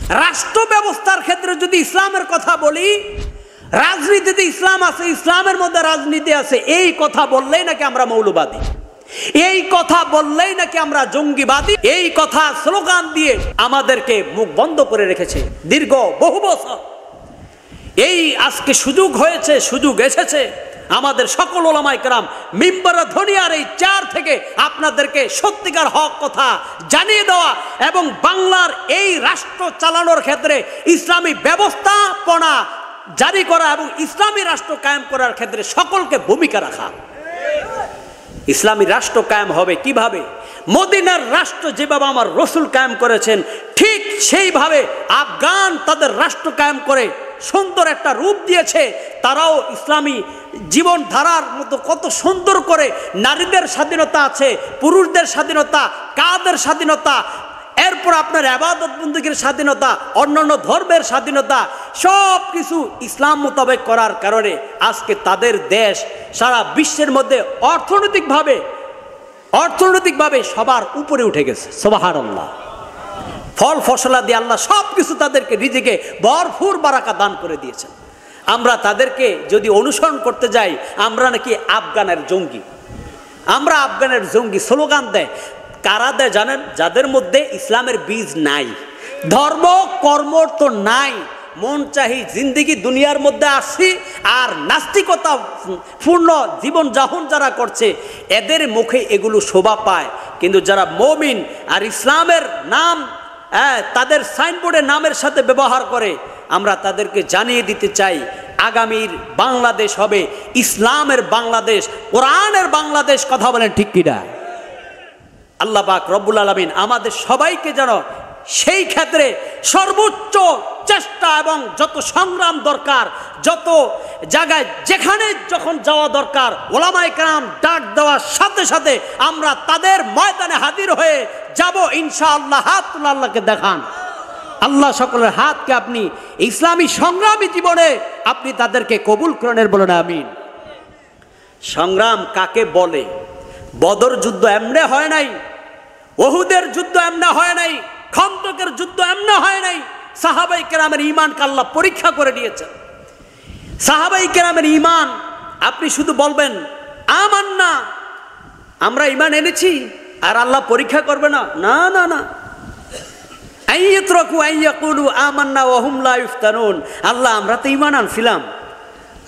রাষ্ট্র ব্যবস্থার ক্ষেত্রে যদি ইসলামের কথা বলি, রাজনীতিতে ইসলাম আছে, ইসলামের মধ্যে রাজনীতি আছে, এই কথা বললেই নাকি আমরা মৌলবাদী, এই কথা বললেই নাকি আমরা জঙ্গিবাদী, এই কথা স্লোগান দিয়ে আমাদেরকে মুখ বন্ধ করে রেখেছে দীর্ঘ বহু বছর। এই আজকে সুযোগ হয়েছে, সুযোগ এসেছে আমাদের সকল ওলামায়ে কেরাম মিম্বরে ধনিয়ার এই চেয়ার থেকে আপনাদেরকে সত্যিকার হক কথা জানিয়ে দেওয়া এবং বাংলার এই রাষ্ট্র চালানোর ক্ষেত্রে ইসলামী ব্যবস্থাপনা জারি করা এবং ইসলামী রাষ্ট্র কায়েম করার ক্ষেত্রে সকলকে ভূমিকা রাখা। ইসলামী রাষ্ট্র কায়েম হবে কিভাবে? মদিনার রাষ্ট্র যেভাবে আমার রসুল কায়েম করেছেন ঠিক সেইভাবে আফগান তাদের রাষ্ট্র কায়েম করে সুন্দর একটা রূপ দিয়েছে। তারাও ইসলামী জীবনধারার মতো কত সুন্দর করে নারীদের স্বাধীনতা আছে, পুরুষদের স্বাধীনতা, কাদের স্বাধীনতা, এরপর আপনার ইবাদত বন্দেগীর স্বাধীনতা, অন্যান্য ধর্মের স্বাধীনতা, সব কিছু ইসলাম মোতাবেক করার কারণে আজকে তাদের দেশ সারা বিশ্বের মধ্যে অর্থনৈতিকভাবে সবার উপরে উঠে গেছে। সুবহানাল্লাহ। ফল ফসলা দিয়ে আল্লাহ সব কিছু তাদেরকে রিজিকে ভরপুর বারাকা দান করে দিয়েছেন। আমরা তাদেরকে যদি অনুসরণ করতে যাই, আমরা নাকি আফগানের জঙ্গি, আমরা আফগানের জঙ্গি স্লোগান দেয়। কারা দেয় জানেন? যাদের মধ্যে ইসলামের বীজ নাই, ধর্ম কর্ম তো নাই, মন চাহি জিন্দিগি দুনিয়ার মধ্যে আসি আর নাস্তিকতা পূর্ণ জীবন যাপন যারা করছে এদের মুখে এগুলো শোভা পায়। কিন্তু যারা মুমিন আর ইসলামের নাম তাদের সাইনবোর্ডের নামের সাথে ব্যবহার করে, আমরা তাদেরকে জানিয়ে দিতে চাই আগামীর বাংলাদেশ হবে ইসলামের বাংলাদেশ, কোরআনের বাংলাদেশ। কথা বলেন ঠিক কিনা? আল্লাহ পাক রব্বুল আলামিন আমাদের সবাইকে যেন সেই ক্ষেত্রে সর্বোচ্চ চেষ্টা এবং যত সংগ্রাম দরকার, যত জায়গায় যেখানে যখন যাওয়া দরকার ওলামায়ে কেরাম ডাক দেওয়ার সাথে সাথে আমরা তাদের ময়দানে হাজির হয়ে যাব ইনশাআল্লাহ। হাত তুলে আল্লাহকে দেখান। আল্লাহ সকলের হাতকে আপনি ইসলামী সংগ্রামী জীবনে আপনি তাদেরকে কবুল করেন, বলেন আমিন। সংগ্রাম কাকে বলে? বদর যুদ্ধ এমনে হয় নাই, উহুদের যুদ্ধ এমনে হয় নাই, খন্দকের যুদ্ধ এমনে হয় নাই। সাহাবাই কেরামের ঈমানকে আল্লাহ পরীক্ষা করে দিয়েছেন। সাহাবাই কেরামের ঈমান আপনি শুধু বলবেন আমান্না, আমরা ঈমান এনেছি, আর আল্লাহ পরীক্ষা করবে না? না না না। আইয়াতরাকু আইয়াকুলু আমান্না ওয়া হুম লা ইফতানুন। আল্লাহ আমরা তো ঈমান আনছিলাম,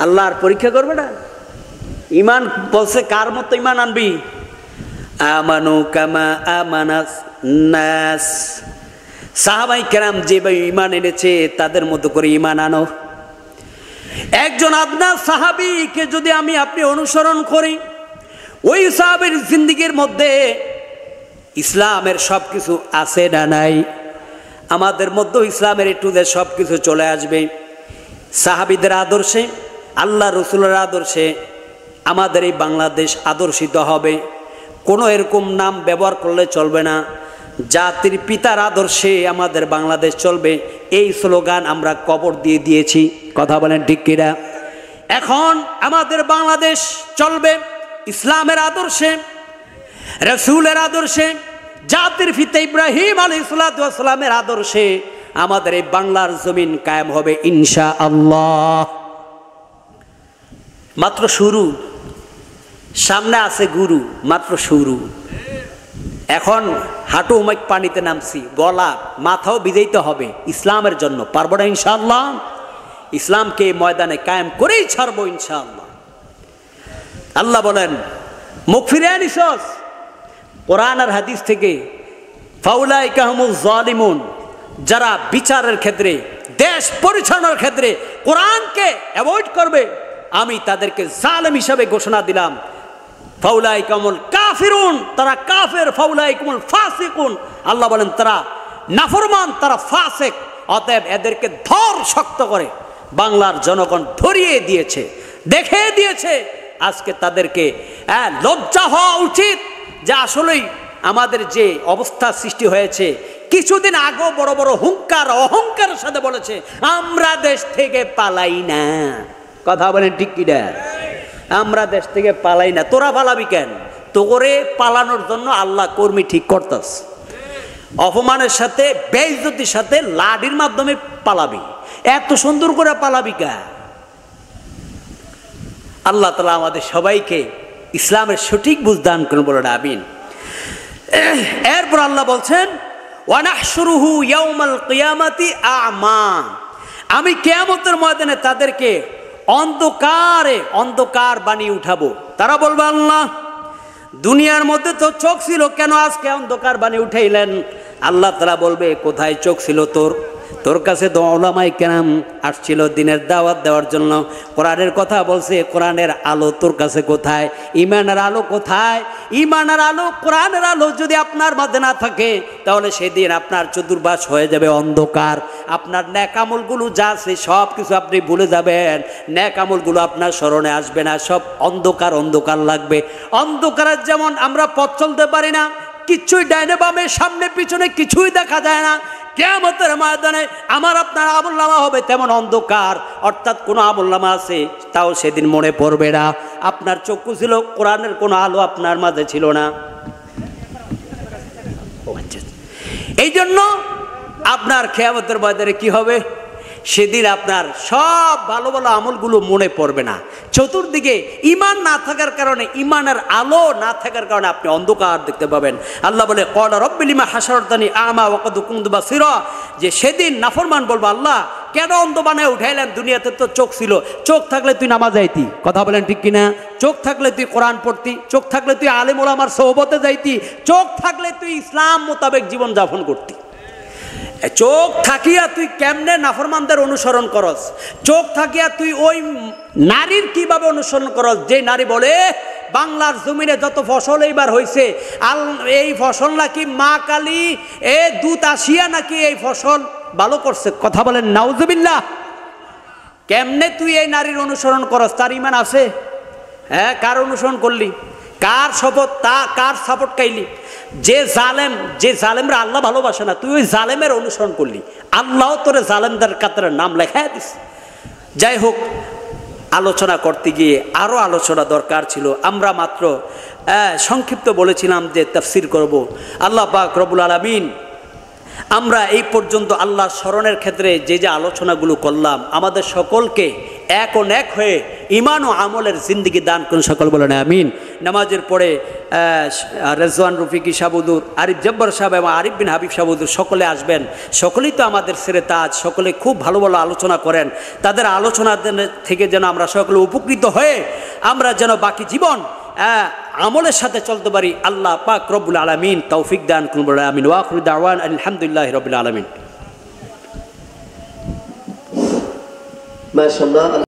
আল্লাহ আর পরীক্ষা করবে না? ঈমান বলছে কার মতো ঈমান আনবি? আমানু কামা আমানাস নাস। সাহাবাই কেরাম যেভাবে ঈমান এনেছে তাদের মতো করে ঈমান আনো। একজন আদনা সাহাবীকে যদি আপনি অনুসরণ করি, ওই সাহাবীর জিন্দেগির মধ্যে ইসলামের সব কিছু আছে না নাই? আমাদের মধ্যে ইসলামের একটু সব কিছু চলে আসবে। সাহাবীদের আদর্শে, আল্লাহ রসুলের আদর্শে আমাদের এই বাংলাদেশ আদর্শিত হবে। কোনো এরকম নাম ব্যবহার করলে চলবে না। জাতির পিতার আদর্শে আমাদের বাংলাদেশ চলবে, এই স্লোগান আমরা কবর দিয়ে দিয়েছি। কথা বলেন ঠিক কিনা? এখন আমাদের বাংলাদেশ চলবে ইসলামের আদর্শে, রসুলের আদর্শে, জাতির পিতা ইব্রাহিম আলাইহিস সালামের আদর্শে আমাদের এই বাংলার জমিন কায়েম হবে ইনশাআল্লাহ। মাত্র শুরু, সামনে আছে গুরু, মাত্র শুরু। এখন হাঁটু মাইক পানিতে নামছি, গলা মাথাও ভিজাইতে হবে ইসলামের জন্য। পারবো না ইনশাআল্লাহ? ইসলামকে ময়দানে কায়েম করেই ছাড়বো ইনশাআল্লাহ। আল্লাহ বলেন মুখ ফিরে আনিস কোরআন আর হাদিস থেকে, ফাউলাইকা হুমুজ জালিমুন। যারা বিচারের ক্ষেত্রে, দেশ পরিচালনার ক্ষেত্রে কোরআনকে অ্যাভয়েড করবে, আমি তাদেরকে জালেম হিসাবে ঘোষণা দিলাম। ফাউলাইকামুল কাফিরুন, তারা কাফের। ফাউলাইকামুল ফাসিকুন, আল্লাহ বলেন তারা নাফরমান, তারা ফাসিক। অতএব এদেরকে ধর শক্ত করে। বাংলার জনগণ ধরিয়ে দিয়েছে, দেখে দিয়েছে। আজকে তাদেরকে লজ্জা হওয়া উচিত যে আসলেই আমাদের যে অবস্থা সৃষ্টি হয়েছে। কিছুদিন আগেও বড় বড় হুঙ্কার অহংকারের সাথে বলেছে আমরা দেশ থেকে পালাই না। কথা বলেন ঠিক কিনা? আমরা দেশ থেকে পালাই না। তোরা পালাবি কেন? তোরে পালানোর জন্য আল্লাহ কর্মী ঠিক করতাস। অপমানের সাথে বেইজ্জতির সাথে লাঠির মাধ্যমে পালাবি। এত সুন্দর করে পালাবি কা? আল্লাহ তাআলা আমাদের সবাইকে ইসলামের সঠিক বুঝ দান করুন, বলেন আমিন। এরপর আল্লাহ বলছেন ওয়ানাহশুরুহু ইয়াউমাল কিয়ামাতি আ'মা, আমি কিয়ামতের ময়দানে তাদেরকে অন্ধকার বানিয়ে উঠাবো। তারা বলবে আল্লাহ দুনিয়ার মধ্যে তো চোখ ছিল, কেন আজকে অন্ধকার বানিয়ে উঠাইলেন? আল্লাহ তাআলা বলবে কোথায় চোখ ছিল তোর? তোর কাছে তো উলামায়ে কেরাম আসছিল দিনের দাওয়াত দেওয়ার জন্য, কোরআনের কথা বলছে, কোরআনের আলো তোর কাছে কোথায়? ঈমানের আলো কোথায়? ঈমানের আলো, কোরআনের আলো যদি আপনার মধ্যে না থাকে তাহলে সেদিন আপনার চতুর্পাশ হয়ে যাবে অন্ধকার। আপনার নেক আমলগুলো যা আছে সব কিছু আপনি ভুলে যাবেন, নেক আমলগুলো আপনার স্মরণে আসবে না, সব অন্ধকার অন্ধকার লাগবে। অন্ধকারের যেমন আমরা পথ চলতে পারি না, কিছুই ডাইনে বামে সামনে পিছনে কিছুই দেখা যায় না, কিয়ামতের ময়দানে আমার আপনার আমলনামা হবে তেমন অন্ধকার, অর্থাৎ কোনো আমলনামা আছে তাও সেদিন মনে পড়বে না। আপনার চক্ষু ছিল, কোরআনের কোনো আলো আপনার মাঝে ছিল না। এই জন্য আপনার কিয়ামতের ময়দানে কি হবে? সেদিন আপনার সব ভালো ভালো আমলগুলো মনে পড়বে না। চতুর্দিকে ঈমান না থাকার কারণে, ঈমানের আলো না থাকার কারণে আপনি অন্ধকার দেখতে পাবেন। আল্লাহ বলে ক্বালা রাব্বি লিমা হাশারতানি আ'মা ওয়া ক্বাদ কুনতু বাসীরা, যে সেদিন নাফরমান বলবে আল্লাহ কেন অন্ধ বানায় উঠাইলেন? দুনিয়াতে তো চোখ ছিল, চোখ থাকলে তুই নামাজ যাইতি, কথা বলেন ঠিক কিনা? চোখ থাকলে তুই কোরআন পড়তি, চোখ থাকলে তুই আলেম ওলামার সোহবতে যাইতি, চোখ থাকলে তুই ইসলাম মোতাবেক জীবন যাপন করতি। চোখ থাকিয়া তুই কেমনে নাফরমানদের অনুসরণ করস? চোখ থাকিয়া তুই ওই নারীর কিভাবে অনুসরণ করস যে নারী বলে বাংলার জমিনে যত ফসল এইবার হয়েছে এই ফসল নাকি মা কালী এ দূত আসিয়া নাকি এই ফসল ভালো করছে, কথা বলেন নাউজুবিল্লাহ। কেমনে তুই এই নারীর অনুসরণ করস? তার ঈমান আছে? হ্যাঁ, কার অনুসরণ করলি? কার শপথ, কার সাপোর্ট খাইলি? যে জালেমরা আল্লাহ ভালোবাসে না, তুই ওই জালেমের অনুসরণ করলি, আল্লাহ তোরে জালেমদের কাতারে নাম লেখায় দিস। যাই হোক, আলোচনা করতে গিয়ে আরও আলোচনা দরকার ছিল, আমরা মাত্র সংক্ষিপ্ত বলেছিলাম যে তাফসীর করব। আল্লাহ পাক রব্বুল আলামিন আমরা এই পর্যন্ত আল্লাহর স্মরণের ক্ষেত্রে যে যে আলোচনাগুলো করলাম আমাদের সকলকে এক ও এক হয়ে ঈমান ও আমলের জিন্দেগি দান করুন, সকল বলেন আমিন। নামাজের পরে রেজওয়ান রফিকি সাবুদুর, আরিফ জব্বার সাহেব এবং আরিফ বিন হাবিব সাবুদুর সকলে আসবেন। সকলেই তো আমাদের সেরে তাজ, সকলে খুব ভালো ভালো আলোচনা করেন। তাদের আলোচনা থেকে যেন আমরা সকলে উপকৃত হয়ে আমরা যেন বাকি জীবন আমলের সাথে চলতে পারি। আল্লাহ পাক রব্বুল আলামিন তৌফিক দান করুন, বলেন আমিন। ওয়া আখিরু দাওয়ানা আলহামদুলিল্লাহি রাব্বিল আলামিন। মাশাআল্লাহ।